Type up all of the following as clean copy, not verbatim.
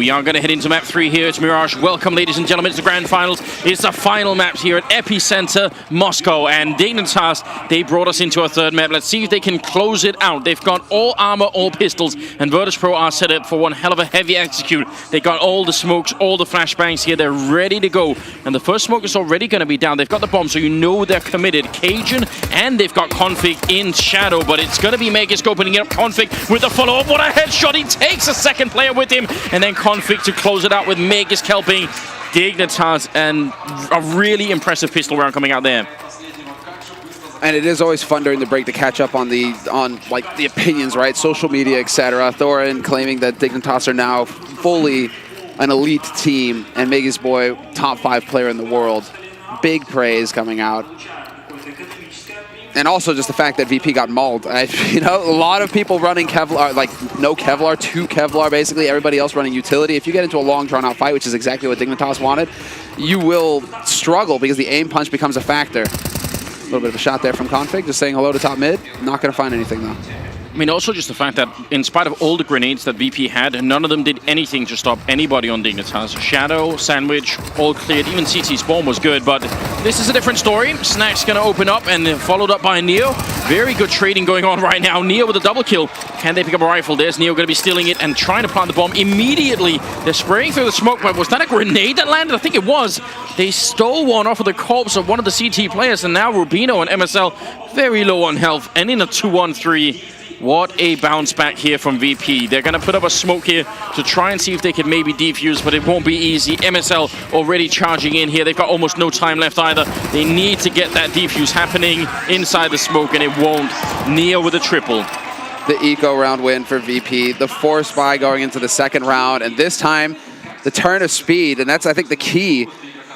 We are going to head into map 3 here. It's Mirage. Welcome, ladies and gentlemen. It's the grand finals. It's the final maps here at EPICENTER, Moscow. And Dignitas, they brought us into a third map. Let's see if they can close it out. They've got all armor, all pistols, and Virtus.pro are set up for one hell of a heavy execute. They got all the smokes, all the flashbangs here. They're ready to go. And the first smoke is already going to be down. They've got the bomb, so you know they're committed. Cajun, and they've got Config in shadow, but it's going to be Megascope opening up Config with the follow-up. What a headshot! He takes a second player with him, and then Config to close it out with Megas helping Dignitas, and a really impressive pistol round coming out there. And it is always fun during the break to catch up on the opinions, right? Social media, etc. Thorin claiming that Dignitas are now fully an elite team, and Megas boy, top 5 player in the world. Big praise coming out. And also just the fact that VP got mauled. You know, a lot of people running Kevlar, like no Kevlar, 2 Kevlar basically, everybody else running utility. If you get into a long drawn-out fight, which is exactly what Dignitas wanted, you will struggle because the aim punch becomes a factor. A little bit of a shot there from Config, just saying hello to top mid. Not going to find anything though. I mean, also just the fact that in spite of all the grenades that VP had, none of them did anything to stop anybody on Dignitas. Shadow, Sandwich, all cleared. Even CT Spawn was good, but this is a different story. Snack's going to open up and followed up by Neo. Very good trading going on right now. Neo with a double kill. Can they pick up a rifle? There's Neo going to be stealing it and trying to plant the bomb immediately. They're spraying through the smoke, but was that a grenade that landed? I think it was. They stole one off of the corpse of one of the CT players, and now Rubino and MSL very low on health and in a 2-1-3. What a bounce back here from VP. They're going to put up a smoke here to try and see if they can maybe defuse, but it won't be easy. MSL already charging in here. They've got almost no time left either. They need to get that defuse happening inside the smoke, and it won't. Neo with a triple. The eco round win for VP. The force buy going into the second round, and this time the turn of speed, and that's, I think, the key.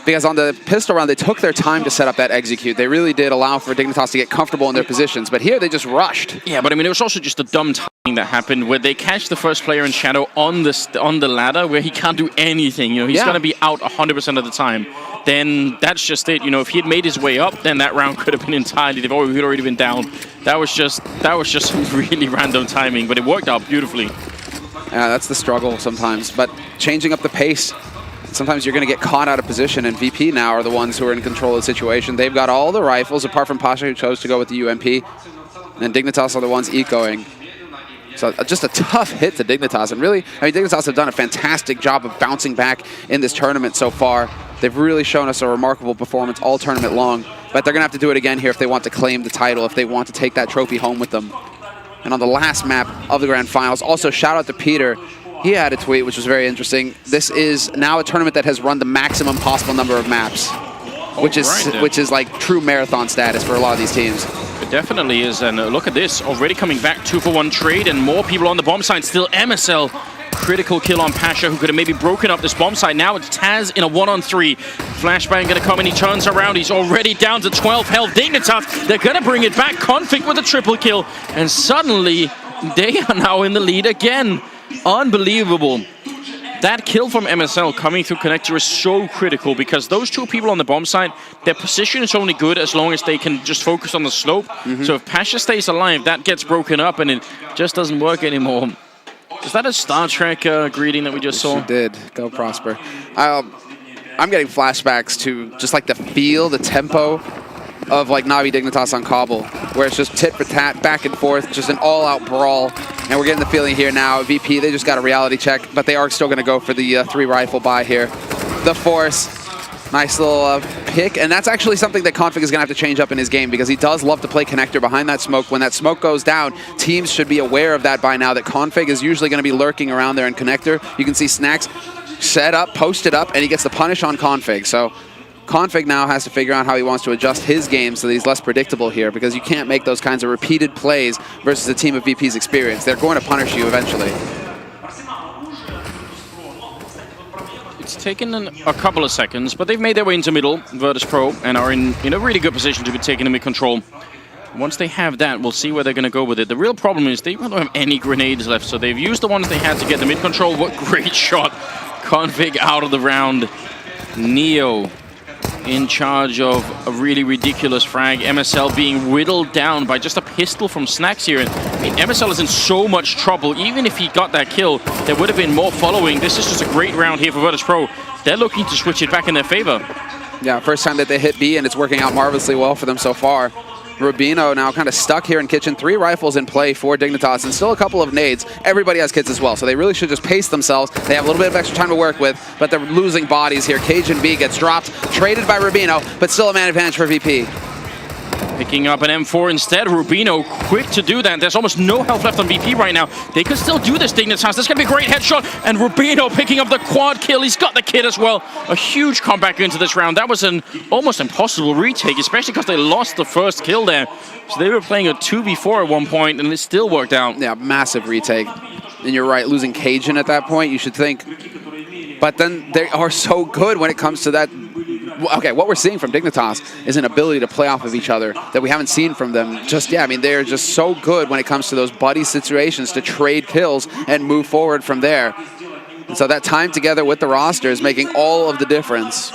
Because on the pistol round, they took their time to set up that execute. They really did allow for Dignitas to get comfortable in their positions. But here, they just rushed. Yeah, but I mean, it was also just a dumb timing that happened where they catch the first player in shadow on the ladder where he can't do anything. You know, he's going to be out 100% of the time. Then that's just it. You know, if he had made his way up, then that round could have been entirely. He'd already been down. That was just some really random timing, but it worked out beautifully. Yeah, that's the struggle sometimes. But changing up the pace. Sometimes you're going to get caught out of position, and VP now are the ones who are in control of the situation. They've got all the rifles, apart from Pasha, who chose to go with the UMP. And Dignitas are the ones ecoing. So just a tough hit to Dignitas. And really, I mean, Dignitas have done a fantastic job of bouncing back in this tournament so far. They've really shown us a remarkable performance all tournament long. But they're going to have to do it again here if they want to claim the title, if they want to take that trophy home with them. And on the last map of the grand finals, also shout out to Peter. He had a tweet which was very interesting. This is now a tournament that has run the maximum possible number of maps, which is like true marathon status for a lot of these teams. It definitely is, and look at this, already coming back 2-for-1 trade, and more people on the bomb site. Still MSL, critical kill on Pasha, who could have maybe broken up this bomb site. Now it's Taz in a 1-on-3. Flashbang gonna come, and he turns around. He's already down to 12 health. Dignitas, they're gonna bring it back. Config with a triple kill, and suddenly they are now in the lead again. Unbelievable. That kill from MSL coming through connector is so critical because those 2 people on the bomb site, their position is only good as long as they can just focus on the slope. So if Pasha stays alive, that gets broken up and it just doesn't work anymore. Is that a Star Trek greeting that we just saw? She did. Go Prosper. I'm getting flashbacks to just like the feel, the tempo of like Navi Dignitas on Cobble, where it's just tit for tat, back and forth, just an all-out brawl. And we're getting the feeling here now, VP, they just got a reality check, but they are still going to go for the 3 rifle buy here. The Force, nice little pick, and that's actually something that Config is going to have to change up in his game because he does love to play connector behind that smoke. When that smoke goes down, teams should be aware of that by now, that Config is usually going to be lurking around there in connector. You can see Snacks set up, posted up, and he gets the punish on Config. So Config now has to figure out how he wants to adjust his game so that he's less predictable here, because you can't make those kinds of repeated plays versus a team of VP's experience. They're going to punish you eventually. It's taken a couple of seconds, but they've made their way into middle, Virtus.pro, and are in a really good position to be taking the mid-control. Once they have that, we'll see where they're going to go with it. The real problem is they don't have any grenades left, so they've used the ones they had to get the mid-control. What great shot. Config out of the round. Neo in charge of a really ridiculous frag. MSL being whittled down by just a pistol from Snacks here. And I mean, MSL is in so much trouble. Even if he got that kill, there would have been more following. This is just a great round here for Virtus.pro. They're looking to switch it back in their favor. Yeah, first time that they hit B, and it's working out marvelously well for them so far. Rubino now kind of stuck here in kitchen. 3 rifles in play for Dignitas, and still a couple of nades. Everybody has kits as well, so they really should just pace themselves. They have a little bit of extra time to work with, but they're losing bodies here. Cajun B gets dropped, traded by Rubino, but still a man advantage for VP. Picking up an M4 instead. Rubino quick to do that. There's almost no health left on VP right now. They could still do this, Dignitas. That's going to be a great headshot. And Rubino picking up the quad kill. He's got the kit as well. A huge comeback into this round. That was an almost impossible retake, especially because they lost the first kill there. So they were playing a 2v4 at one point, and it still worked out. Yeah, massive retake. And you're right, losing Cajun at that point, you should think. But then they are so good when it comes to that. Okay, what we're seeing from Dignitas is an ability to play off of each other that we haven't seen from them just yet. I mean, they're just so good when it comes to those buddy situations to trade kills and move forward from there. And so that time together with the roster is making all of the difference.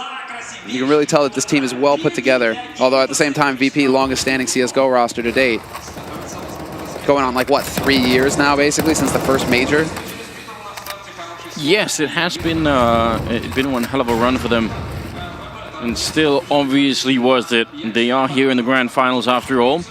You can really tell that this team is well put together. Although at the same time, VP, longest standing CSGO roster to date. Going on like, what, 3 years now, basically, since the first major? Yes, it has been one hell of a run for them. And still obviously worth it. They are here in the grand finals after all.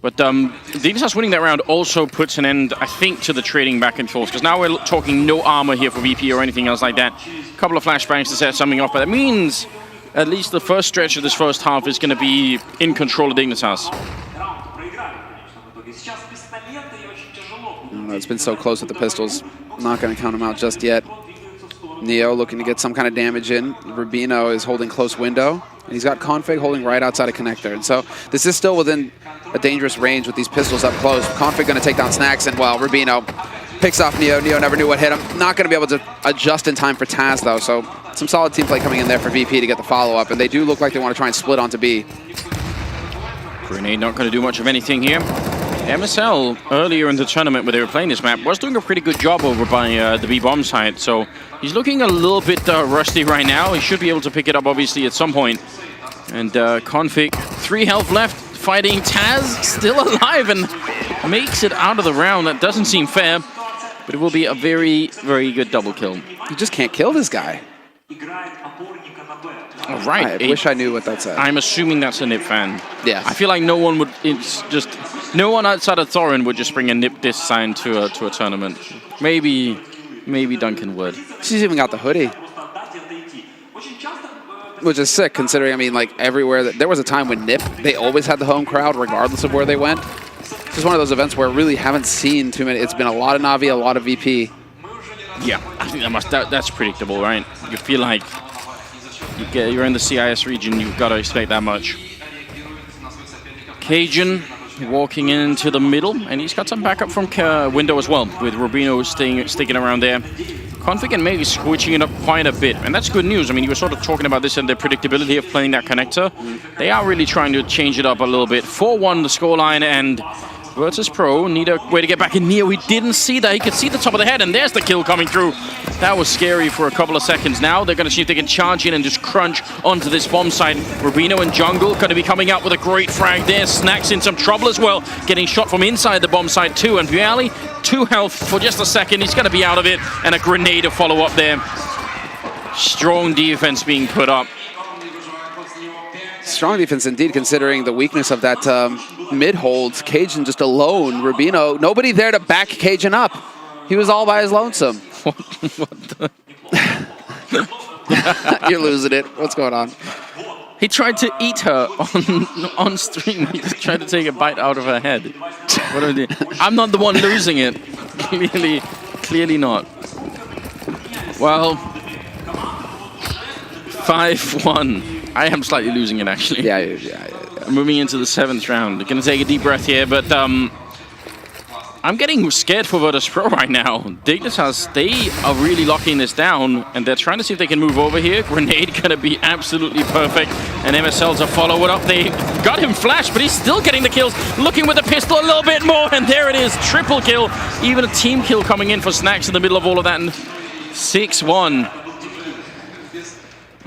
But Dignitas winning that round also puts an end, I think, to the trading back and forth. Because now we're talking no armor here for VP or anything else like that. A couple of flashbangs to set something off. But that means at least the first stretch of this first half is going to be in control of Dignitas. It's been so close with the pistols. I'm not going to count them out just yet. Neo looking to get some kind of damage in. Rubino is holding close window. And he's got Config holding right outside of connector. And so this is still within a dangerous range with these pistols up close. Config going to take down Snacks, and well, Rubino picks off Neo. Neo never knew what hit him. Not going to be able to adjust in time for Taz, though. So some solid team play coming in there for VP to get the follow-up. And they do look like they want to try and split onto B. Grenade not going to do much of anything here. MSL, earlier in the tournament where they were playing this map, was doing a pretty good job over by the B-bomb side. So he's looking a little bit rusty right now. He should be able to pick it up, obviously, at some point. And Config, 3 health left, fighting Taz, still alive, and makes it out of the round. That doesn't seem fair, but it will be a very, very good double kill. You just can't kill this guy. All right. I wish I knew what that said. I'm assuming that's a Nip fan. Yeah. I feel like no one would. It's just no one outside of Thorin would just bring a Nip disc sign to a tournament. Maybe Duncan would. She's even got the hoodie, which is sick considering. I mean, like everywhere there was a time when Nip, they always had the home crowd regardless of where they went. It's just one of those events where I really haven't seen too many. It's been a lot of Na'Vi, a lot of VP. Yeah, I think that's predictable, right? You feel like you're in the CIS region, you've got to expect that much. Cajun walking into the middle, and he's got some backup from window as well, with Rubino sticking around there. Config and maybe switching it up quite a bit, and that's good news. I mean, you were sort of talking about this and the predictability of playing that connector. They are really trying to change it up a little bit. 4-1 the scoreline, and Virtus.pro need a way to get back in. Neo, we didn't see that. He could see the top of the head, and there's the kill coming through. That was scary for a couple of seconds. Now they're going to see if they can charge in and just crunch onto this bomb site. Rubino and Jungle going to be coming out with a great frag there. Snacks in some trouble as well, getting shot from inside the bomb site too. And Viali, 2 health for just a second. He's going to be out of it, and a grenade to follow up there. Strong defense being put up. Strong defense indeed, considering the weakness of that mid holds. Cajun just alone. Rubino, nobody there to back Cajun up. He was all by his lonesome. What the? You're losing it. What's going on? He tried to eat her on stream. He just tried to take a bite out of her head. What are they? I'm not the one losing it. Clearly not. Well, 5-1. I am slightly losing it, actually. Yeah. Moving into the 7th round. Going to take a deep breath here, but I'm getting scared for Virtus.pro right now. Dignitas, they are really locking this down, and they're trying to see if they can move over here. Grenade going to be absolutely perfect, and MSL to follow it up. They got him flashed, but he's still getting the kills. Looking with the pistol a little bit more, and there it is. Triple kill. Even a team kill coming in for Snacks in the middle of all of that, and 6-1.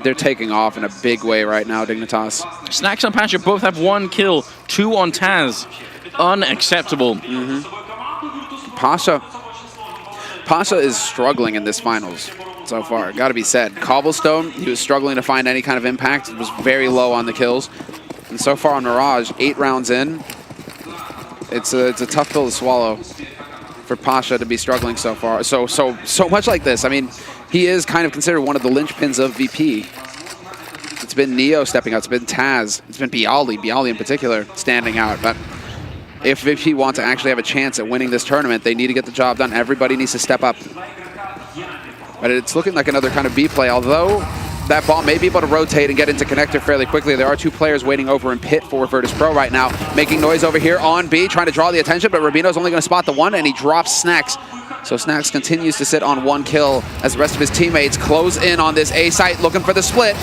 They're taking off in a big way right now, Dignitas. Snacks and Patcher both have 1 kill, 2 on Taz. Unacceptable. Pasha is struggling in this finals so far, got to be said. Cobblestone, he was struggling to find any kind of impact. It was very low on the kills. And so far on Mirage, 8 rounds in, it's a tough pill to swallow for Pasha to be struggling so far. So much like this. I mean, he is kind of considered one of the linchpins of VP. It's been Neo stepping out. It's been Taz. It's been Bialy in particular standing out. But if VP want to actually have a chance at winning this tournament, they need to get the job done. Everybody needs to step up. But it's looking like another kind of B play, although that ball may be able to rotate and get into connector fairly quickly. There are 2 players waiting over in pit for Virtus.pro right now, making noise over here on B, trying to draw the attention, but Rubino's only going to spot the 1, and he drops Snacks. So Snacks continues to sit on 1 kill as the rest of his teammates close in on this A site, looking for the split.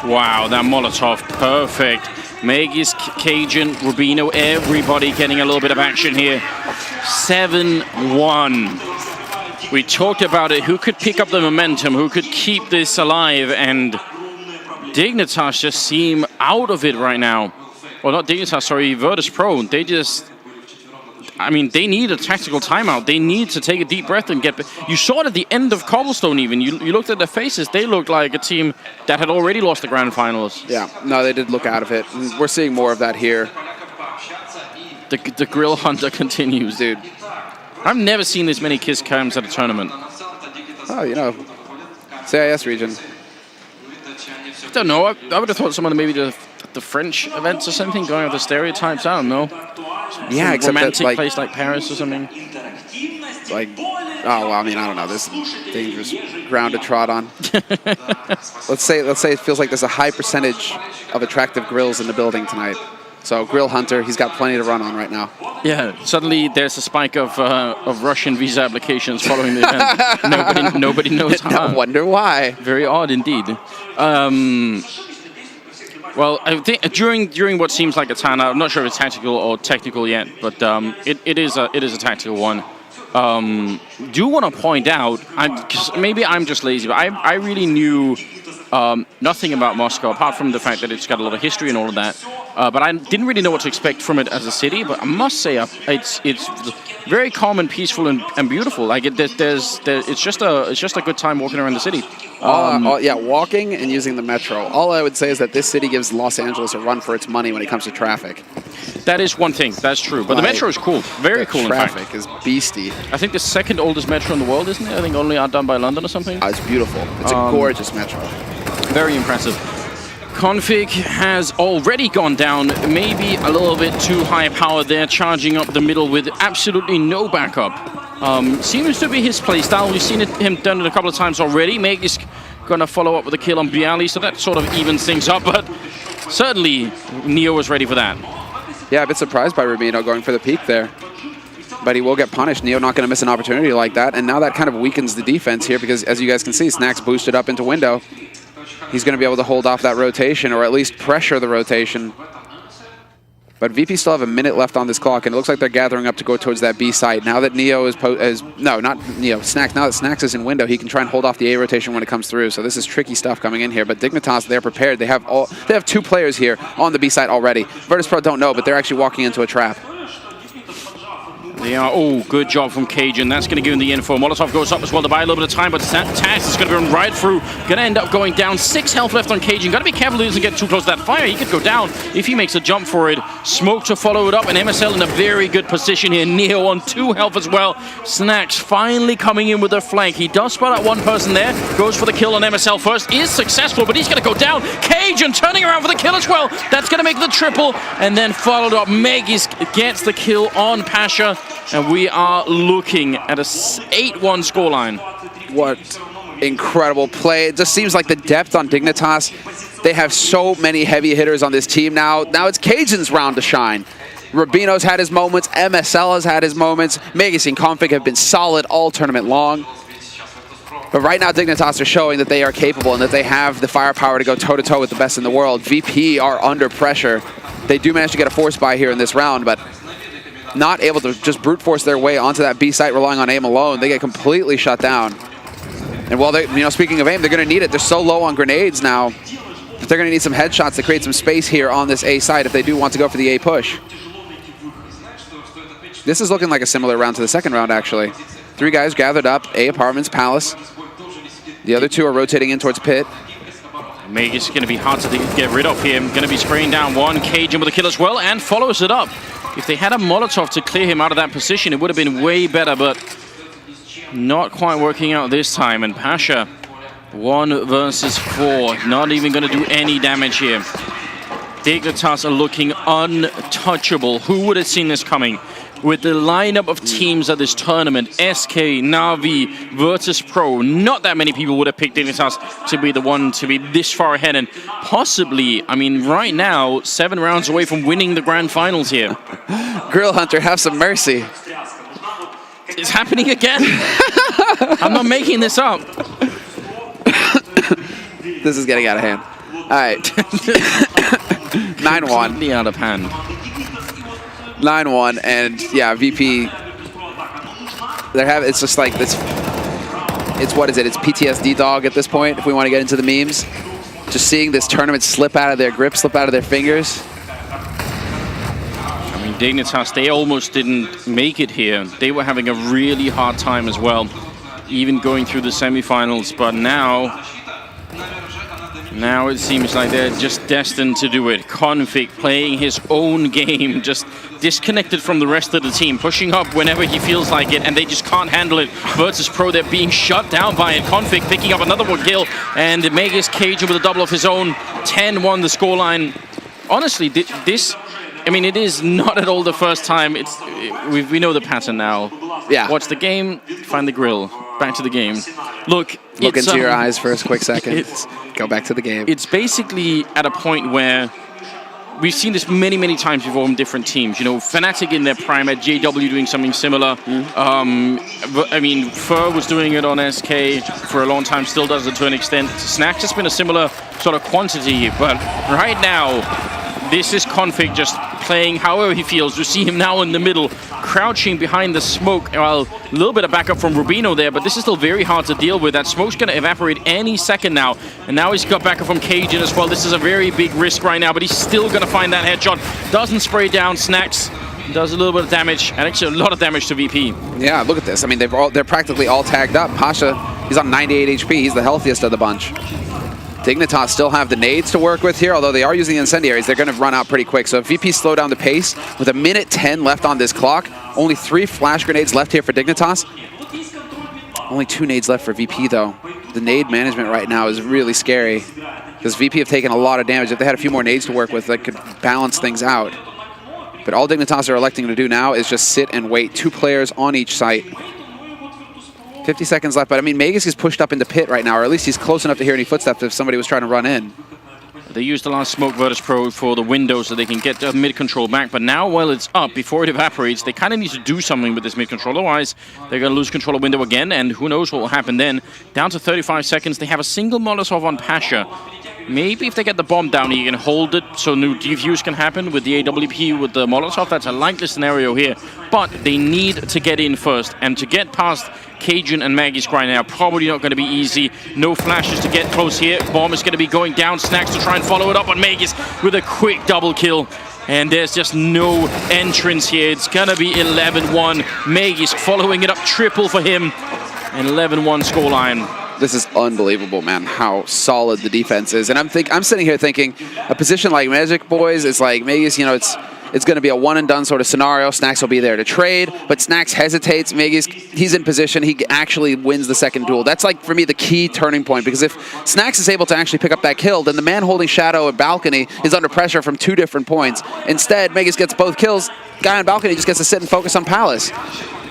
Wow, that Molotov, perfect. Megis, Cajun, Rubino, everybody getting a little bit of action here. 7-1. We talked about it, who could pick up the momentum, who could keep this alive, and Dignitas just seem out of it right now. Well, not Dignitas, sorry, Virtus.pro. They just, I mean, they need a tactical timeout. They need to take a deep breath and get... You saw it at the end of Cobblestone even. You looked at their faces. They looked like a team that had already lost the grand finals. Yeah, no, they did look out of it. We're seeing more of that here. The Grill Hunter continues, dude. I've never seen this many kiss cams at a tournament. Oh, you know, CIS region. I don't know. I would have thought some of the maybe the French events or something, going with the stereotypes. I don't know. Yeah, except romantic that, like, place like Paris or something. Like, oh well, I mean, I don't know. This is dangerous ground to trot on. let's say it feels like there's a high percentage of attractive grills in the building tonight. So Grill Hunter, he's got plenty to run on right now. Yeah, suddenly there's a spike of Russian visa applications following the event. nobody knows how. No wonder why. Very odd indeed. Well, I think during what seems like a timeout, I'm not sure if it's tactical or technical yet, but it is a tactical one. Do want to point out, maybe I'm just lazy, but I really knew nothing about Moscow apart from the fact that it's got a lot of history and all of that. But I didn't really know what to expect from it as a city. But I must say, it's very calm and peaceful and beautiful. Like it's just a good time walking around the city. Yeah, walking and using the metro. All I would say is that this city gives Los Angeles a run for its money when it comes to traffic. That is one thing. That's true. But the metro is cool. Very cool, in fact. Traffic is beastie. I think the 2nd oldest metro in the world, isn't it? I think only outdone by London or something. It's beautiful. It's a gorgeous metro. Very impressive. Config has already gone down, maybe a little bit too high power there, charging up the middle with absolutely no backup. Seems to be his playstyle. We've seen him done it a couple of times already. Meg is going to follow up with a kill on Bialy, so that sort of evens things up, but certainly Neo was ready for that. Yeah, a bit surprised by Rubino going for the peak there. But he will get punished. Neo not going to miss an opportunity like that, and now that kind of weakens the defense here because, as you guys can see, Snacks boosted up into window. He's going to be able to hold off that rotation, or at least pressure the rotation. But VP still have a minute left on this clock, and it looks like they're gathering up to go towards that B site. Now that Neo is no, not Neo, Snacks. Now that Snacks is in window, he can try and hold off the A rotation when it comes through. So this is tricky stuff coming in here. But Dignitas, they're prepared. They have 2 players here on the B site already. Virtus.pro don't know, but they're actually walking into a trap. They are, oh, good job from Cajun. That's going to give him the info. Molotov goes up as well to buy a little bit of time, but Taz is going to run right through. Going to end up going down. 6 health left on Cajun. Got to be careful he doesn't get too close to that fire. He could go down if he makes a jump for it. Smoke to follow it up, and MSL in a very good position here. Neo on 2 health as well. Snacks finally coming in with a flank. He does spot out one person there. Goes for the kill on MSL first. Is successful, but he's going to go down. Cajun turning around for the kill as well. That's going to make the triple, and then followed up. Megis gets the kill on Pasha. And we are looking at a 8-1 scoreline. What Incredible play. It just seems like the depth on Dignitas. They have so many heavy hitters on this team now. Now it's Cajun's round to shine. Rubino's had his moments. MSL has had his moments. Megis and Config have been solid all tournament long. But right now, Dignitas are showing that they are capable and that they have the firepower to go toe-to-toe with the best in the world. VP are under pressure. They do manage to get a force buy here in this round, but not able to just brute force their way onto that B site relying on aim alone. They get completely shut down. And while they, speaking of aim, they're going to need it. They're so low on grenades now that they're going to need some headshots to create some space here on this A site if they do want to go for the A push. This is looking like a similar round to the second round, actually. 3 guys gathered up, A Apartments, Palace. The other 2 are rotating in towards Pit. Magus is going to be hard to get rid of here. Going to be spraying down one. Cajun with a kill as well, and follows it up. If they had a Molotov to clear him out of that position, it would have been way better, but not quite working out this time. And Pasha, 1 versus 4, not even going to do any damage here. Dignitas are looking untouchable. Who would have seen this coming? With the lineup of teams at this tournament, SK, Na'Vi, Virtus.pro, not that many people would have picked Dignitas to be the one to be this far ahead. And possibly, I mean, right now, 7 rounds away from winning the grand finals here. Grill Hunter, have some mercy. It's happening again. I'm not making this up. This is getting out of hand. All right. 9-1. Completely out of hand. 9-1, and yeah, VP. It's just like this. It's what is it? It's PTSD dog at this point. If we want to get into the memes, just seeing this tournament slip out of their grip, slip out of their fingers. I mean, Dignitas, they almost didn't make it here. They were having a really hard time as well, even going through the semifinals. But now it seems like they're just destined to do it. Config playing his own game, just disconnected from the rest of the team, pushing up whenever he feels like it, and they just can't handle it. Virtus.pro, they're being shut down by it. Config picking up another 1 kill, and Magus Cajun with a double of his own. 10-1 the scoreline. Honestly, this, I mean, it is not at all the first time. We know the pattern now. Yeah. Watch the game, find the grill. Back to the game. Look into your eyes for a quick second. Go back to the game. It's basically at a point where we've seen this many, many times before in different teams. You know, Fnatic in their prime, at JW doing something similar. I mean, Fur was doing it on SK for a long time, still does it to an extent. Snacks has been a similar sort of quantity, but right now, this is Config just playing however he feels. You see him now in the middle, crouching behind the smoke. Well, a little bit of backup from Rubino there, but this is still very hard to deal with. That smoke's going to evaporate any second now. And now he's got backup from Cajun as well. This is a very big risk right now, but he's still going to find that headshot. Doesn't spray down. Snacks does a little bit of damage, and actually a lot of damage to VP. Yeah, look at this. I mean, they're practically all tagged up. Pasha, he's on 98 HP. He's the healthiest of the bunch. Dignitas still have the nades to work with here, although they are using the incendiaries. They're going to run out pretty quick. So if VP slow down the pace, with 1:10 left on this clock, only 3 flash grenades left here for Dignitas. Only 2 nades left for VP, though. The nade management right now is really scary, because VP have taken a lot of damage. If they had a few more nades to work with, that could balance things out. But all Dignitas are electing to do now is just sit and wait. 2 players on each site. 50 seconds left, but I mean, Magus is pushed up into Pit right now, or at least he's close enough to hear any footsteps if somebody was trying to run in. They used the last smoke Virtus.pro for the window so they can get the mid-control back, but now while it's up, before it evaporates, they kind of need to do something with this mid-control, otherwise they're going to lose control of window again, and who knows what will happen then. Down to 35 seconds, they have a single Molotov on Pasha. Maybe if they get the bomb down, you can hold it so new defuse can happen with the AWP with the Molotov. That's a likely scenario here, but they need to get in first, and to get past Cajun and Maggie's right now, probably not going to be easy. No flashes to get close here. Bomb is going to be going down. Snacks to try and follow it up on Maggie's with a quick double kill. And there's just no entrance here. It's going to be 11-1. Maggie's following it up, triple for him. And 11-1 scoreline. This is unbelievable, man, how solid the defense is. And I'm sitting here thinking, a position like Magic Boys is like, Magus, you know, it's going to be a one-and-done sort of scenario. Snacks will be there to trade, but Snacks hesitates. Magus, he's in position. He actually wins the second duel. That's, like, for me, the key turning point, because if Snacks is able to actually pick up that kill, then the man holding Shadow at Balcony is under pressure from 2 different points. Instead, Magus gets both kills. Guy on Balcony just gets to sit and focus on Palace,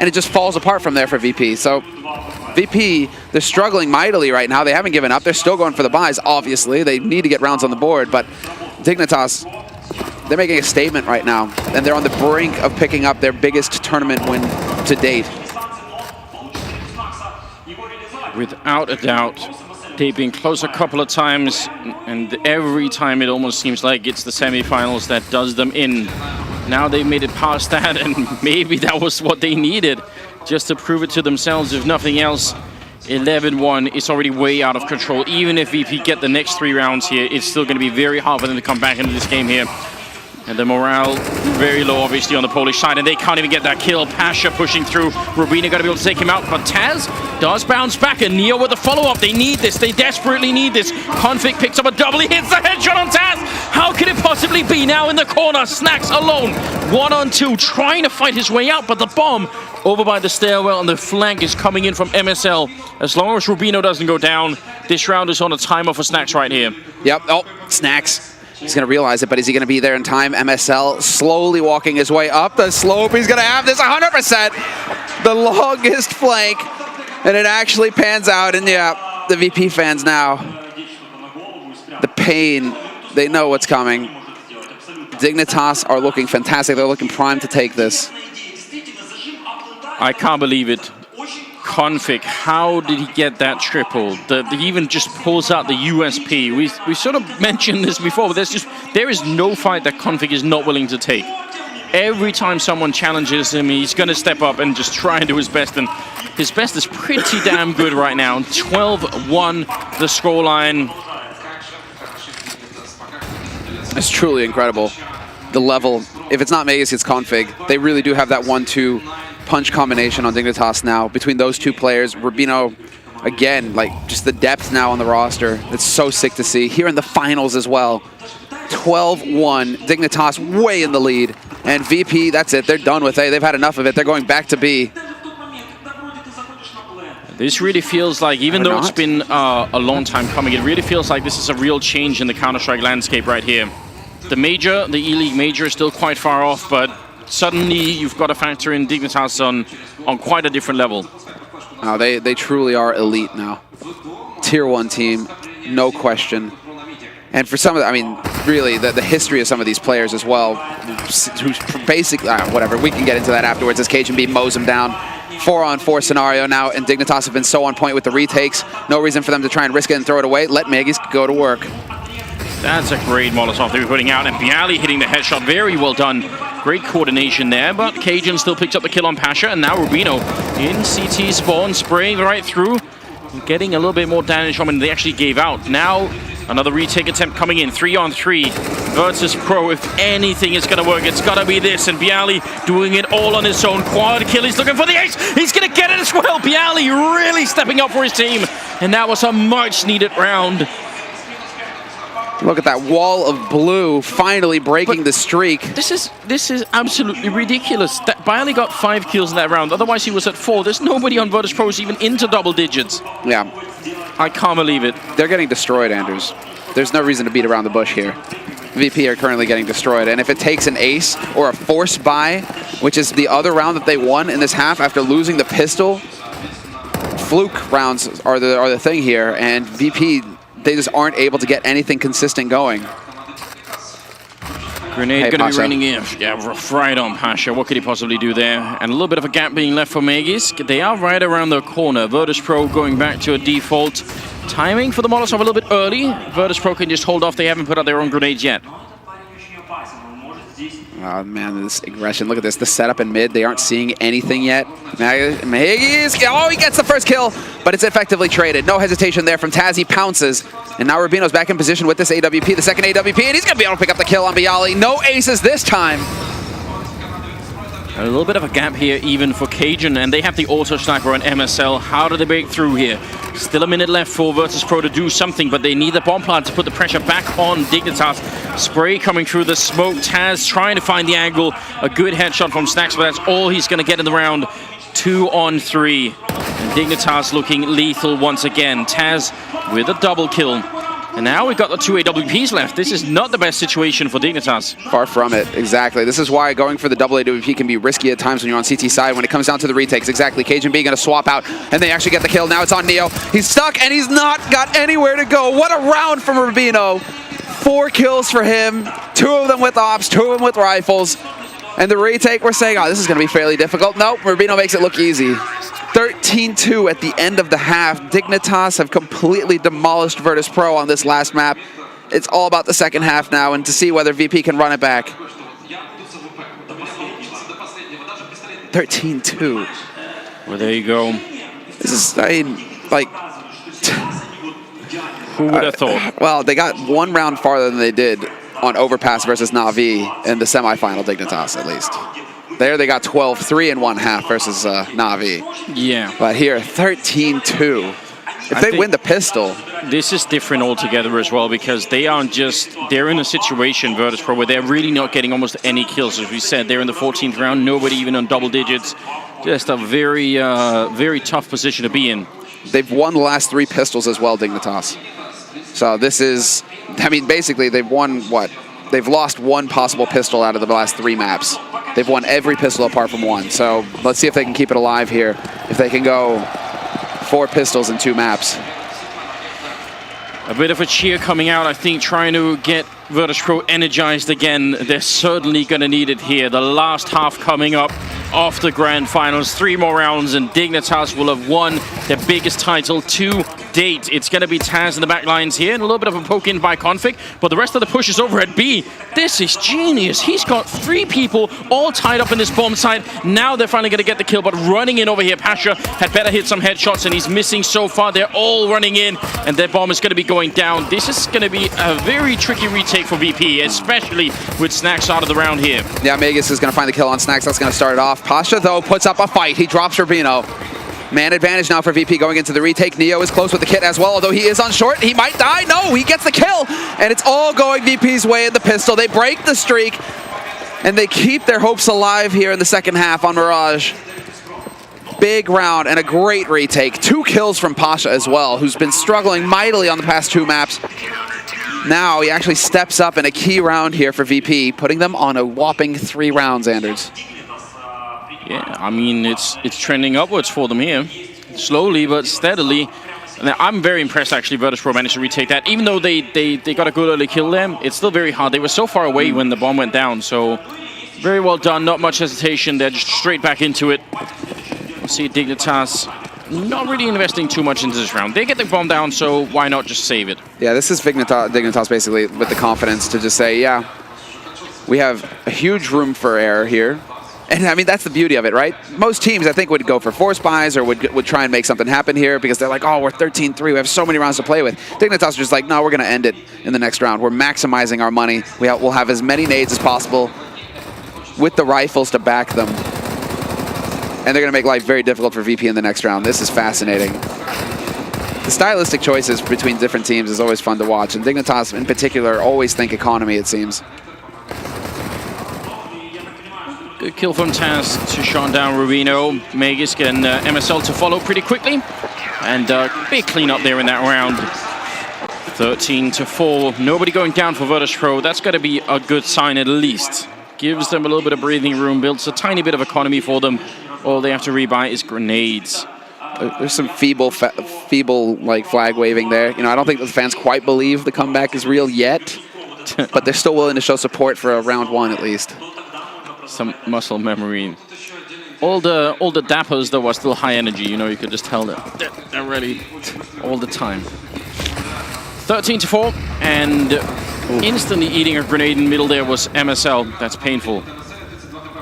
and it just falls apart from there for VP. So VP, they're struggling mightily right now. They haven't given up. They're still going for the buys, obviously. They need to get rounds on the board, but Dignitas, they're making a statement right now, and they're on the brink of picking up their biggest tournament win to date. Without a doubt, they've been close a couple of times, and every time it almost seems like it's the semifinals that does them in. Now they've made it past that, and maybe that was what they needed, just to prove it to themselves, if nothing else. 11-1 is already way out of control. Even if VP get the next 3 rounds here, it's still going to be very hard for them to come back into this game here. And the morale very low, obviously, on the Polish side, and they can't even get that kill. Pasha pushing through. Rubino got to be able to take him out, but Taz does bounce back, and Neo with the follow-up. They need this. They desperately need this. Config picks up a double. He hits the headshot on Taz. How could it possibly be now in the corner? Snacks alone. 1-on-2, trying to fight his way out, but the bomb over by the stairwell, and the flank is coming in from MSL. As long as Rubino doesn't go down, this round is on a timer for Snacks right here. Yep. Oh, Snacks. He's going to realize it, but is he going to be there in time? MSL slowly walking his way up the slope. He's going to have this 100%. The longest flank. And it actually pans out. And yeah, the VP fans now, the pain, they know what's coming. Dignitas are looking fantastic. They're looking primed to take this. I can't believe it. Config, how did he get that triple? He even just pulls out the USP. We sort of mentioned this before, but there is no fight that Config is not willing to take. Every time someone challenges him, he's going to step up and just try and do his best, and his best is pretty damn good right now. 12-1 the scoreline. It's truly incredible. The level, if it's not Magus, it's Config. They really do have that 1-2 punch combination on Dignitas now between those two players. Rubino, again, like just the depth now on the roster. It's so sick to see. Here in the finals as well. 12-1, Dignitas way in the lead. And VP, that's it. They're done with A. They've had enough of it. They're going back to B. This really feels like, even though it's been a long time coming, it really feels like this is a real change in the Counter-Strike landscape right here. The major, the E-League major, is still quite far off, but suddenly you've got to factor in Dignitas on quite a different level. They truly are elite now. Tier 1 team, no question. And for some of I mean, really, the history of some of these players as well, who's basically, whatever, we can get into that afterwards as Cajun B mows them down. 4-on-4 scenario now, and Dignitas have been so on point with the retakes. No reason for them to try and risk it and throw it away. Let Maggies go to work. That's a great Molotov they were putting out, and Bialy hitting the headshot. Very well done. Great coordination there, but Cajun still picks up the kill on Pasha, and now Rubino in CT spawn, spraying right through, getting a little bit more damage from him. They actually gave out. Now, another retake attempt coming in, 3-on-3. Virtus.pro, if anything is going to work, it's got to be this, and Bialy doing it all on his own. Quad kill, he's looking for the ace, he's going to get it as well. Bialy really stepping up for his team, and that was a much-needed round. Look at that wall of blue finally breaking the streak. This is absolutely ridiculous. That Bialy got 5 kills in that round. Otherwise, he was at 4. There's nobody on Virtus.pro who's even into double digits. Yeah. I can't believe it. They're getting destroyed, Anders. There's no reason to beat around the bush here. VP are currently getting destroyed. And if it takes an ace or a force buy, which is the other round that they won in this half after losing the pistol, fluke rounds are the thing here. And VP, they just aren't able to get anything consistent going. Grenade going to be raining in. Yeah, right on Pasha. What could he possibly do there? And a little bit of a gap being left for Magis. They are right around the corner. Virtus.pro going back to a default. Timing for the Molotov a little bit early. Virtus.pro can just hold off. They haven't put out their own grenades yet. Oh man, this aggression. Look at this. The setup in mid, they aren't seeing anything yet. Magis, oh, he gets the first kill, but it's effectively traded. No hesitation there from Taz. He pounces. And now Rubino's back in position with this AWP, the second AWP, and he's going to be able to pick up the kill on Bialy. No aces this time. A little bit of a gap here even for Cajun, and they have the auto sniper on MSL. How do they break through here? Still a minute left for Virtus.pro to do something, but they need the bomb plant to put the pressure back on Dignitas. Spray coming through the smoke. Taz trying to find the angle. A good headshot from Snacks, but that's all he's going to get in the round. 2-on-3. And Dignitas looking lethal once again. Taz with a double kill. And now we've got the 2 AWPs left. This is not the best situation for Dignitas. Far from it, exactly. This is why going for the double AWP can be risky at times when you're on CT side when it comes down to the retakes. Exactly, Cajun B going to swap out, and they actually get the kill. Now it's on Neo. He's stuck, and he's not got anywhere to go. What a round from Rubino. 4 kills for him, 2 of them with ops, 2 of them with rifles. And the retake, we're saying, oh, this is going to be fairly difficult. Nope, Rubino makes it look easy. 13-2 at the end of the half. Dignitas have completely demolished Virtus.pro on this last map. It's all about the second half now, and to see whether VP can run it back. 13-2. Well, there you go. This is, I mean, like... Who would have thought? Well, they got 1 round farther than they did on overpass versus Na'Vi in the semifinal, Dignitas at least. There they got 12-3 in 1/2 versus Na'Vi. Yeah. But here, 13-2. If they win the pistol. This is different altogether as well, because they aren't just, they're in a situation, Virtus.pro, where they're really not getting almost any kills. As we said, they're in the 14th round, nobody even on double digits. Just a very, very tough position to be in. They've won the last 3 pistols as well, Dignitas. So this is, I mean, basically they've won what? They've lost 1 possible pistol out of the last 3 maps. They've won every pistol apart from 1. So let's see if they can keep it alive here. If they can go 4 pistols in 2 maps. A bit of a cheer coming out, I think, trying to get Virtus.pro energized again. They're certainly going to need it here. The last half coming up of the grand finals. 3 more rounds and Dignitas will have won their biggest title to date. It's going to be Taz in the back lines here, and a little bit of a poke in by Config, but the rest of the push is over at B. This is genius. He's got 3 people all tied up in this bomb site. Now they're finally going to get the kill, but running in over here, Pasha had better hit some headshots, and he's missing so far. They're all running in, and their bomb is going to be going down. This is going to be a very tricky retake for VP, especially with Snacks out of the round here. Yeah, Magus is going to find the kill on Snacks. That's going to start it off. Pasha, though, puts up a fight. He drops Rubino. Man advantage now for VP going into the retake. Neo is close with the kit as well, although he is on short. He might die. No, he gets the kill. And it's all going VP's way in the pistol. They break the streak, and they keep their hopes alive here in the second half on Mirage. Big round and a great retake. 2 kills from Pasha as well, who's been struggling mightily on the past 2 maps. Now he actually steps up in a key round here for VP, putting them on a whopping 3 rounds, Anders. Yeah, I mean, it's trending upwards for them here. Slowly but steadily. And I'm very impressed, actually, Virtus.pro managed to retake that. Even though they got a good early kill there, it's still very hard. They were so far away when the bomb went down, so very well done. Not much hesitation. They're just straight back into it. We'll see Dignitas not really investing too much into this round. They get the bomb down, so why not just save it? Yeah, this is Dignitas basically with the confidence to just say, yeah, we have a huge room for error here. And I mean, that's the beauty of it, right? Most teams, I think, would go for force buys or would try and make something happen here because they're like, oh, we're 13-3. We have so many rounds to play with. Dignitas are just like, no, we're going to end it in the next round. We're maximizing our money. We'll have as many nades as possible with the rifles to back them. And they're going to make life very difficult for VP in the next round. This is fascinating. The stylistic choices between different teams is always fun to watch. And Dignitas, in particular, always think economy, it seems. Good kill from Taz to shut down Rubino. Magus and MSL to follow pretty quickly. And big cleanup there in that round. 13-4. Nobody going down for Virtus.pro. That's got to be a good sign at least. Gives them a little bit of breathing room, builds a tiny bit of economy for them. All they have to rebuy is grenades. There's some feeble like flag waving there. You know, I don't think the fans quite believe the comeback is real yet, but they're still willing to show support for a round 1 at least. Some muscle memory. All the dappers though are still high energy. You know, you could just tell that they're ready all the time. 13-4, and instantly eating a grenade in the middle there was MSL. That's painful.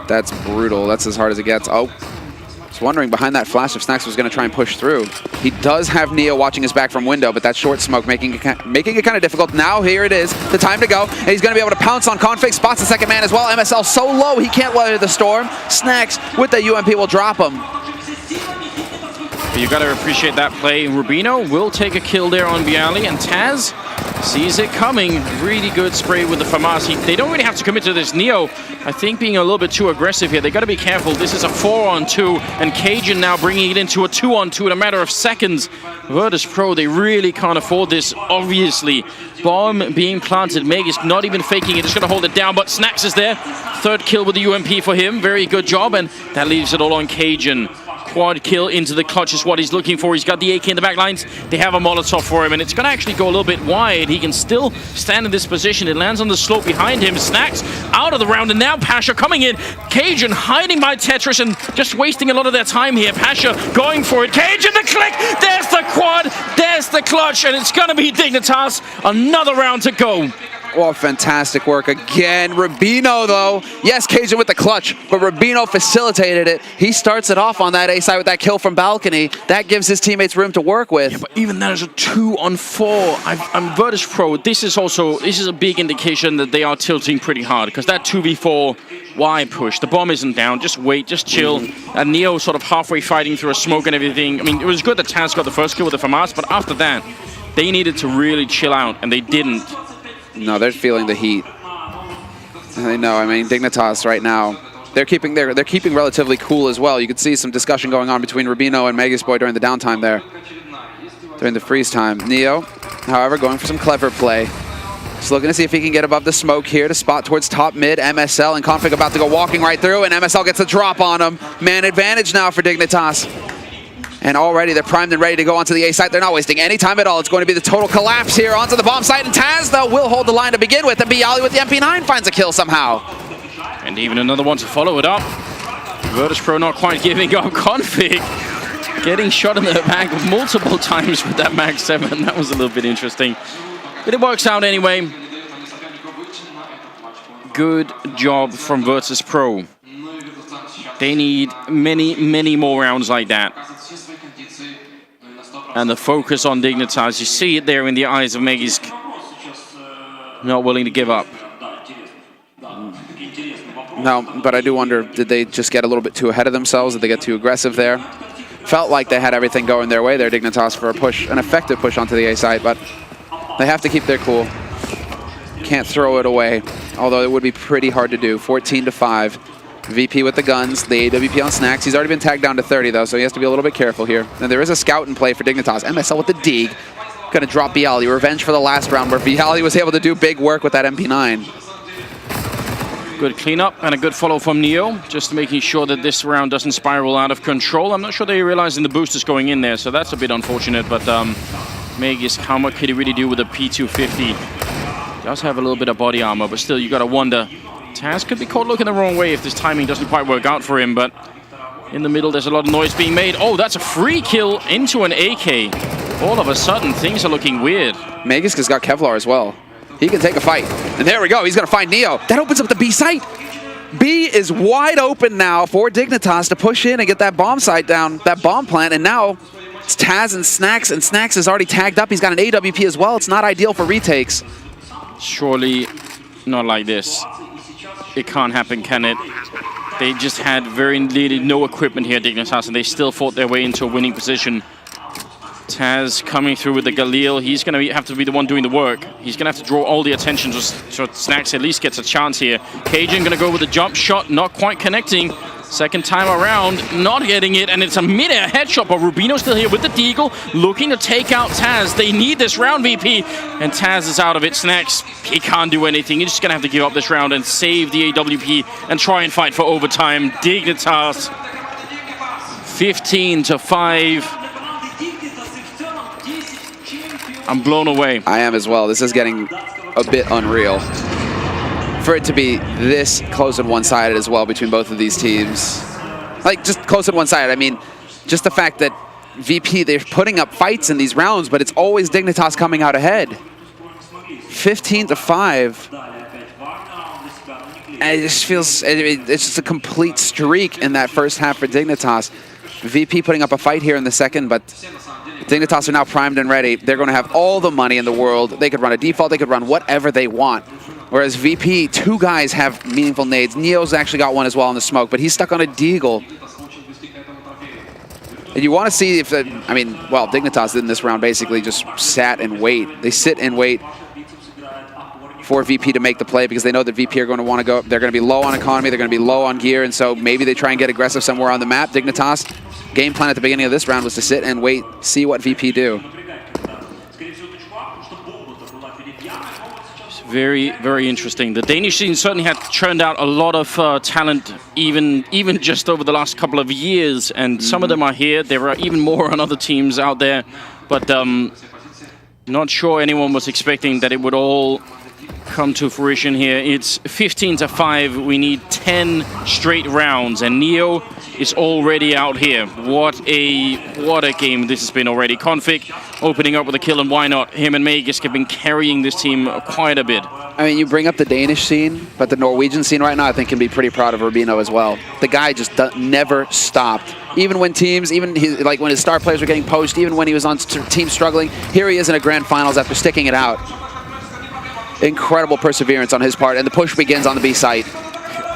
That's brutal. That's as hard as it gets. Oh, I was wondering behind that flash if Snacks was going to try and push through. He does have Neo watching his back from window, but that short smoke making it kind of difficult. Now here it is, the time to go, and he's going to be able to pounce on Config, spots the second man as well. MSL so low he can't weather the storm. Snacks with the UMP will drop him. But you got to appreciate that play. Rubino will take a kill there on Bialy, and Taz sees it coming. Really good spray with the FAMAS. They don't really have to commit to this. Neo, I think, being a little bit too aggressive here. They got to be careful. This is a 4-on-2, and Cajun now bringing it into a 2-on-2 in a matter of seconds. Virtus.pro, they really can't afford this, obviously. Bomb being planted. Magus not even faking it, just going to hold it down, but Snacks is there. 3rd kill with the UMP for him. Very good job, and that leaves it all on Cajun. Quad kill into the clutch is what he's looking for. He's got the AK in the back lines. They have a Molotov for him, and it's going to actually go a little bit wide. He can still stand in this position. It lands on the slope behind him. Snacks out of the round, and now Pasha coming in. Cajun hiding by Tetris and just wasting a lot of their time here. Pasha going for it. Cajun, the click! There's the quad. There's the clutch, and it's going to be Dignitas. Another round to go. Oh, fantastic work again. Rubino, though. Yes, Cajun with the clutch, but Rubino facilitated it. He starts it off on that A side with that kill from balcony. That gives his teammates room to work with. Yeah, but even that is a 2-on-4. I'm Virtus.pro. This is a big indication that they are tilting pretty hard, because that 2v4 Y push, the bomb isn't down. Just wait, just chill. And Neo sort of halfway fighting through a smoke and everything. I mean, it was good that Taz got the first kill with the FAMAS, but after that, they needed to really chill out, and they didn't. No, they're feeling the heat. They know. I mean, Dignitas right now, they're keeping relatively cool as well. You could see some discussion going on between Rubino and Magisboy during the downtime there, during the freeze time. Neo, however, going for some clever play. Just looking to see if he can get above the smoke here to spot towards top mid. MSL and Config about to go walking right through, and MSL gets a drop on him. Man advantage now for Dignitas. And already they're primed and ready to go onto the A site. They're not wasting any time at all. It's going to be the total collapse here onto the bomb site. And Taz, though, will hold the line to begin with. And Bialy with the MP9 finds a kill somehow. And even another one to follow it up. Virtus.pro not quite giving up. Config getting shot in the back multiple times with that Mag 7. That was a little bit interesting. But it works out anyway. Good job from Virtus.pro. They need many, many more rounds like that. And the focus on Dignitas, you see it there in the eyes of Megisk. Not willing to give up. No, but I do wonder, did they just get a little bit too ahead of themselves? Did they get too aggressive there? Felt like they had everything going their way there, Dignitas, for a push, an effective push onto the A side, but they have to keep their cool. Can't throw it away, although it would be pretty hard to do. 14-5. VP with the guns, the AWP on Snacks. He's already been tagged down to 30, though, so he has to be a little bit careful here. And there is a scout in play for Dignitas. MSL with the dig. Gonna drop Bialy. Revenge for the last round, where Bialy was able to do big work with that MP9. Good cleanup and a good follow from Neo, just making sure that this round doesn't spiral out of control. I'm not sure they realized the boost is going in there, so that's a bit unfortunate, but Megis, how much could he really do with a P250? Does have a little bit of body armor, but still, you gotta wonder. Taz could be caught looking the wrong way if this timing doesn't quite work out for him, but in the middle, there's a lot of noise being made. Oh, that's a free kill into an AK. All of a sudden, things are looking weird. Magisk has got Kevlar as well. He can take a fight. And there we go. He's going to find Neo. That opens up the B site. B is wide open now for Dignitas to push in and get that bomb site down, that bomb plant. And now it's Taz and Snacks is already tagged up. He's got an AWP as well. It's not ideal for retakes. Surely not like this. It can't happen, can it? They just had very nearly no equipment here, Dignitas, and they still fought their way into a winning position. Taz coming through with the Galil. He's going to have to be the one doing the work. He's going to have to draw all the attention so Snacks at least gets a chance here. Cajun going to go with a jump shot, not quite connecting. Second time around, not getting it, and it's a mid-air headshot, but Rubino's still here with the Deagle, looking to take out Taz. They need this round, VP, and Taz is out of it. Snacks, he can't do anything. He's just going to have to give up this round and save the AWP and try and fight for overtime. Dignitas, 15-5. I'm blown away. I am as well. This is getting a bit unreal. For it to be this close and one-sided as well between both of these teams. Like, just close and one-sided. I mean, just the fact that VP, they're putting up fights in these rounds, but it's always Dignitas coming out ahead. 15-5. And it just feels, it's just a complete streak in that first half for Dignitas. VP putting up a fight here in the second, but Dignitas are now primed and ready. They're going to have all the money in the world. They could run a default, they could run whatever they want. Whereas VP, two guys have meaningful nades. Neo's actually got one as well in the smoke, but he's stuck on a Deagle. And you want to see if, I mean, well, Dignitas in this round basically just sat and wait. They sit and wait for VP to make the play because they know that VP are going to want to go. They're going to be low on economy, they're going to be low on gear, and so maybe they try and get aggressive somewhere on the map. Dignitas, game plan at the beginning of this round was to sit and wait, see what VP do. Very, very interesting. The Danish scene certainly had churned out a lot of talent, even just over the last couple of years, and some of them are here. There are even more on other teams out there, but not sure anyone was expecting that it would all come to fruition here. It's 15-5. We need 10 straight rounds, and Neo is already out here. What a game this has been already. Config opening up with a kill, and why not? Him and Magisk have been carrying this team quite a bit. I mean, you bring up the Danish scene, but the Norwegian scene right now, I think, can be pretty proud of Rubino as well. The guy just never stopped. Even when teams, like when his star players were getting poached, even when he was on team struggling, here he is in a grand finals after sticking it out. Incredible perseverance on his part, and the push begins on the B site.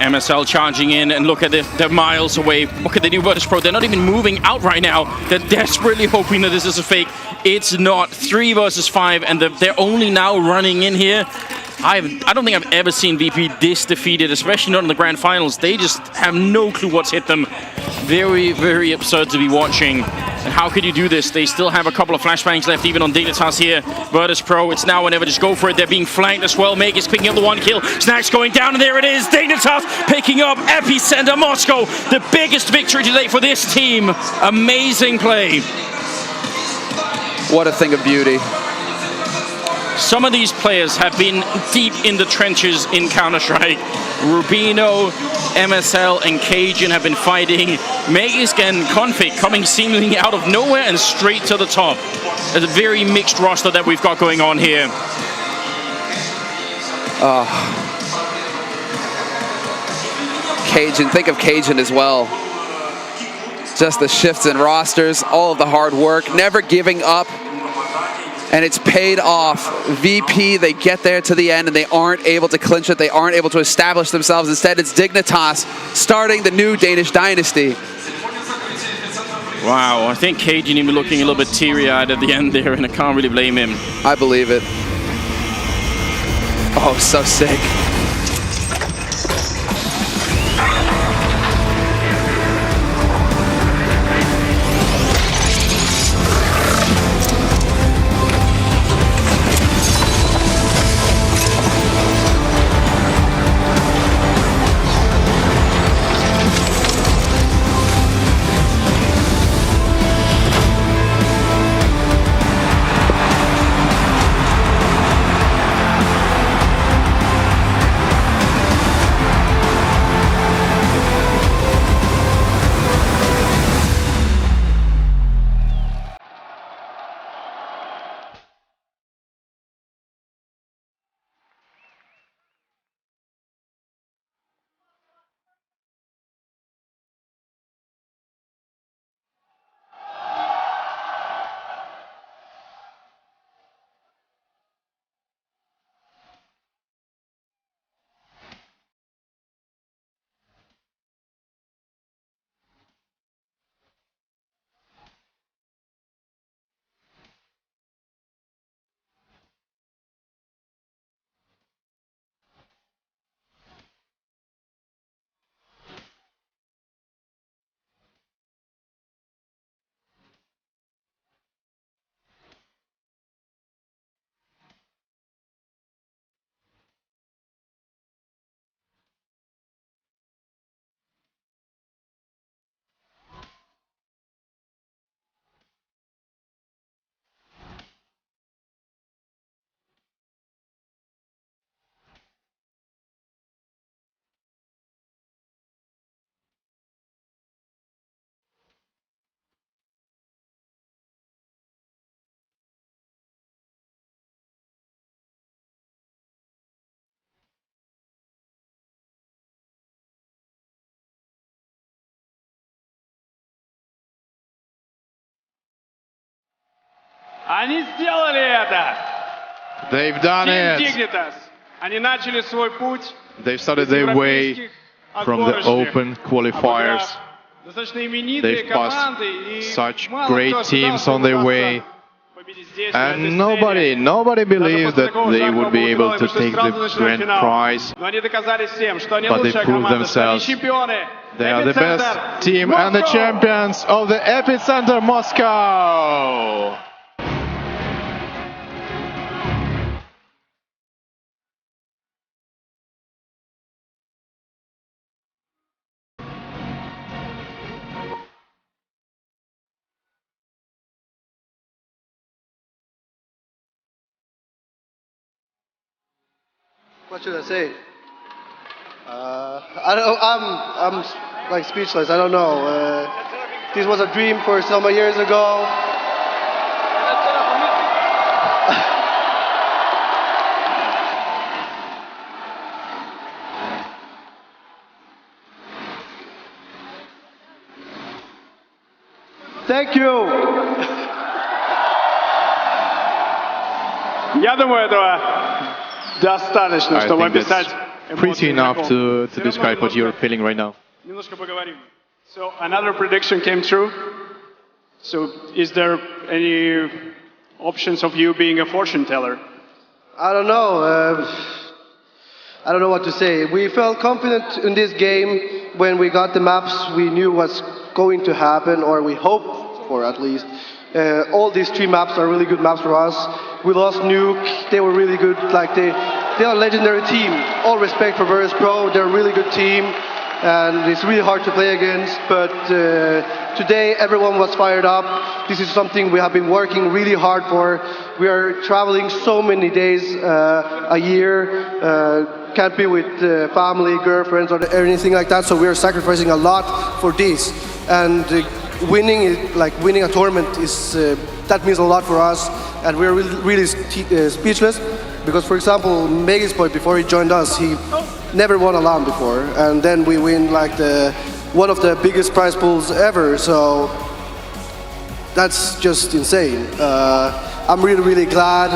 MSL charging in, and look at it, they're miles away. Look at the new Virtus.pro, they're not even moving out right now. They're desperately hoping that this is a fake. It's not. 3 versus 5, and they're only now running in here. I don't think I've ever seen VP this defeated, especially not in the grand finals. They just have no clue what's hit them. Very, very absurd to be watching. And how could you do this? They still have a couple of flashbangs left, even on Dignitas here. Virtus.pro, it's now or never. Just go for it. They're being flanked as well. Meg is picking up the 1 kill. Snack's going down, and there it is. Dignitas picking up EPICENTER Moscow. The biggest victory today for this team. Amazing play. What a thing of beauty. Some of these players have been deep in the trenches in Counter-Strike. Rubino, MSL, and Cajun have been fighting. Magisk and Config coming seemingly out of nowhere and straight to the top. It's a very mixed roster that we've got going on here. Cajun, think of Cajun as well. Just the shifts in rosters, all of the hard work, never giving up. And it's paid off. VP, they get there to the end and they aren't able to clinch it. They aren't able to establish themselves. Instead, it's Dignitas starting the new Danish dynasty. Wow, I think Cajun even looking a little bit teary-eyed at the end there, and I can't really blame him. I believe it. Oh, so sick. Они сделали это! They've done it. Dignitas. Они начали свой путь. They've started their way from the open qualifiers. They've passed such great teams on their way. And nobody believed that they would be able to take the grand prize. But they proved themselves. They are the best team and the champions of the EPICENTER Moscow. What should I say? I don't. I'm like speechless. I don't know. This was a dream for so many years ago. Thank you. Я думаю, этого достаточно, I чтобы think описать that's pretty эмоции enough игроков. to describe what you're feeling right now. Немножко поговорим. So another prediction came true. So is there any options of you being a fortune teller? I don't know. I don't know what to say. We felt confident in this game when we got the maps. We knew what's going to happen, or we hoped for at least. All these 3 maps are really good maps for us. We lost Nuke. They were really good. Like they are a legendary team. All respect for Virtus.pro. They're a really good team, and it's really hard to play against. But today everyone was fired up. This is something we have been working really hard for. We are traveling so many days a year. Can't be with family, girlfriends, or anything like that. So we are sacrificing a lot for this. And winning a tournament is that means a lot for us. And we're really speechless. Because, for example, Megisboy, before he joined us, he never won a LAN before, and then we win like one of the biggest prize pools ever. So that's just insane. I'm really glad,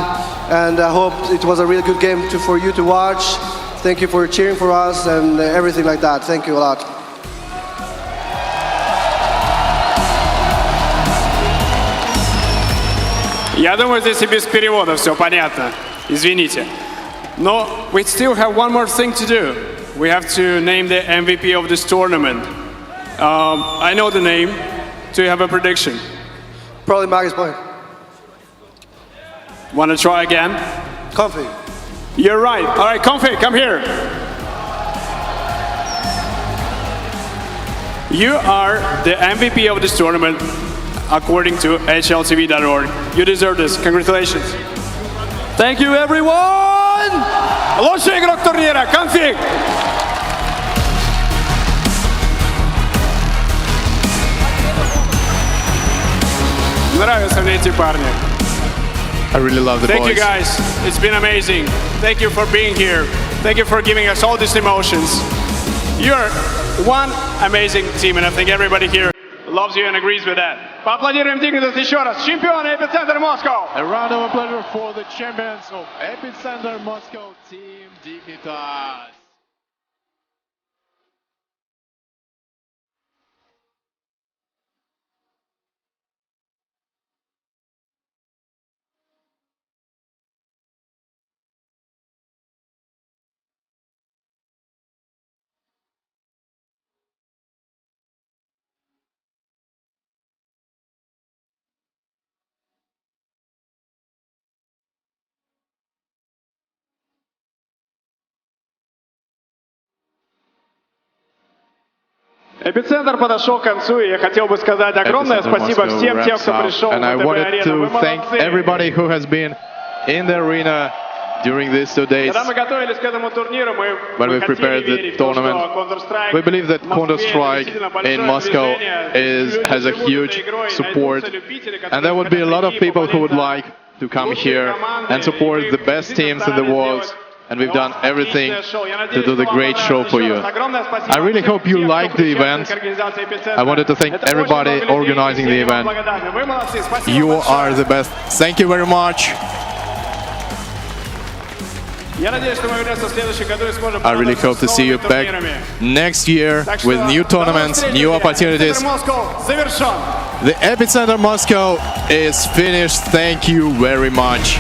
and I hope it was a really good game for you to watch. Thank you for cheering for us and everything like that. Thank you a lot. Я думаю, здесь и без перевода все понятно. Извините. Но we still have one more thing to do. We have to name the MVP of this tournament. I know the name. Do you have a prediction? Probably Megisboy. Want to try again? Comfy. You're right. All right, Comfy, come here. You are the MVP of this tournament, according to HLTV.org. You deserve this. Congratulations. Thank you, everyone! Лучший игрок турнира, Comfy. Нравятся мне эти парни. I really love the Thank boys. you guys. It's been amazing. Thank you for being here. Thank you for giving us all these emotions. You're one amazing team, and I think everybody here loves you and agrees with that. Поаплодируем Dignitas еще раз. Чемпионы Epicenter Moscow. A round of applause for the champions of Epicenter Moscow, Team Dignitas. Эпицентр подошел к концу, и я хотел бы сказать огромное спасибо всем тем, кто пришел and на I ТБ wanted арену. to Вы thank молодцы. everybody who has been in the arena during these 2 days. Когда мы готовились к этому турниру, мы When we хотели prepared the верить в то, что tournament, Counter-Strike we believe that в Москве Counter-Strike действительно большое in Moscow движение. has a Люди huge живут этой игрой, support, найдутся любители, которые and there would be a lot of хотят people who would прийти, like to come here and support the best teams in the world. And we've done everything to do the great show for you. I really hope you liked the event. I wanted to thank everybody organizing the event. You are the best. Thank you very much. I really hope to see you back next year with new tournaments, new opportunities. The Epicenter Moscow is finished. Thank you very much.